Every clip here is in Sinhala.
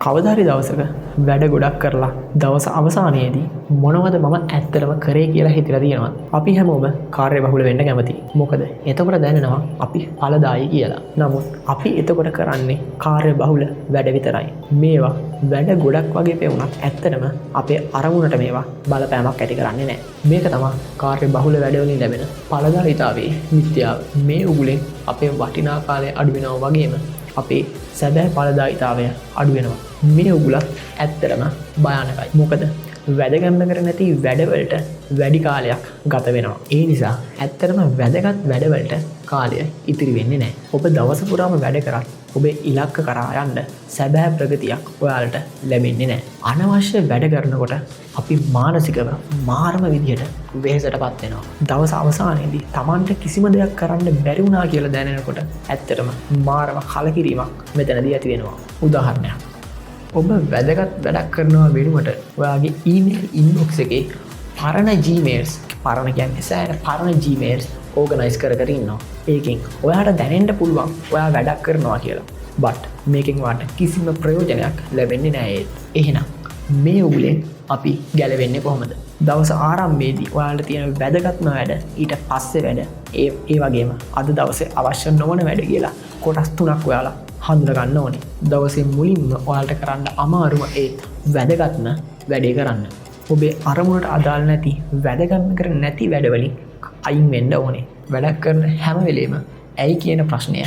කවදාරි දවසක වැඩ ගොඩක් කරලා දවස අවසානයේදී මොනවද මම ඇත්තටම කරේ කියලා හිතලා තියෙනවා. අපි හැමෝම කාර්යබහුල වෙන්න කැමති. මොකද එතකොට දැනෙනවා අපි ඵලදායී කියලා. නමුත් අපි එතකොට කරන්නේ කාර්යබහුල වැඩ විතරයි. මේවා වැඩ ගොඩක් වගේ පෙවුනත් ඇත්තටම අපේ අරමුණට මේවා බලපෑමක් ඇති කරන්නේ නැහැ. මේක තමයි කාර්යබහුල වැඩවලින් ලැබෙන ඵලදායීතාවයේ මිත්‍යාව. මේ උගුලෙන් අපේ වටිනා කාලය අඩු වෙනවා වගේම අපේ සැබෑ ඵලදායීතාවය අඩු වෙනවා. මේ උගුලත් ඇත්තටම භයානකයි. මොකද වැඩ ගන්න කර නැති වැඩවලට වැඩි කාලයක් ගත වෙනවා. ඒ නිසා ඇත්තටම වැදගත් වැඩවලට කාලය ඉතිරි වෙන්නේ නැහැ. ඔබ දවස පුරාම වැඩ කරත් ඔබේ ඉලක්ක කරා යන්න සැබෑ ප්‍රගතියක් ඔයාලට ලැබෙන්නේ නැහැ. අනවශ්‍ය වැඩ කරනකොට අපි මානසිකව මාරම විදියට වෙහෙසටපත් වෙනවා. දවස අවසානයේදී Tamanට කිසිම දෙයක් කරන්න බැරි වුණා කියලා දැනෙනකොට ඇත්තටම මාරම කලකිරීමක් මෙතනදී ඇති වෙනවා. උදාහරණයක්. ඔබ වැදගත් වැඩක් කරනවා වෙනුවට ඔයාගේ ඊමේල් ඉන්බොක්ස් එකේ පරණ Gmails පරණ කියන්නේ සෑහෙන පරණ Gmails ඕගනයිස් කර කර ඉන්නවා. ඒකෙන් ඔයාට දැනෙන්න පුළුවන් ඔයා වැඩක් කරනවා කියලා. බට් මේකෙන් වාට කිසිම ප්‍රයෝජනයක් ලැබෙන්නේ නැහැ. එහෙනම් මේ උගුලෙන් අපි ගැලවෙන්නේ කොහොමද? දවස ආරම්භයේදී ඔයාලට තියෙන වැදගත්ම වැඩ ඊට පස්සේ වැඩ ඒ වගේම අද දවසේ අවශ්‍ය නොවන වැඩ කියලා කොටස් තුනක් ඔයාලා හඳුනා ගන්න ඕනේ. දවසේ මුලින්ම ඔයාලට කරන්න අමාරුම ඒත් වැදගත්ම වැඩේ කරන්න. ඔබේ අරමුණට අදාළ නැති වැදගත් කර නැති වැඩවලින් අයින් වෙන්න ඕනේ. වැඩක් කරන හැම වෙලේම ඇයි කියන ප්‍රශ්නය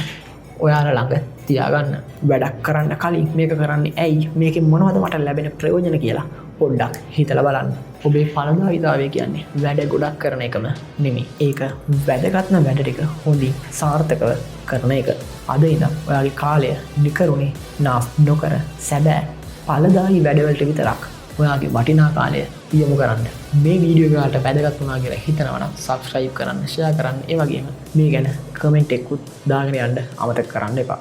ඔයාලා ළඟ තියාගන්න. වැඩක් කරන්න කලින් මේක කරන්නේ ඇයි? මේකෙන් මොනවද මට ලැබෙන ප්‍රයෝජන කියලා පොඩ්ඩක් හිතලා බලන්න. ඔබේ ඵලදායීතාවය කියන්නේ වැඩ ගොඩක් කරන එකම නෙමෙයි. ඒක වැදගත්ම වැඩ ටික හොඳින් සාර්ථකව කරන එක. අද ඉඳන් ඔයාගේ කාලය නිකරුණේ නාස්ති නොකර සැබෑ ඵලදායී වැඩවලට විතරක් ඔයාගේ වටිනා කාලය යොමු කරන්න. මේ වීඩියෝ එක ඔයාලට වැදගත් වුණා කියලා හිතනවා නම් subscribe කරන්න, share කරන්න, ඒ වගේම මේ ගැන comment එකකුත් දාගෙන යන්න අමතක කරන්න එපා.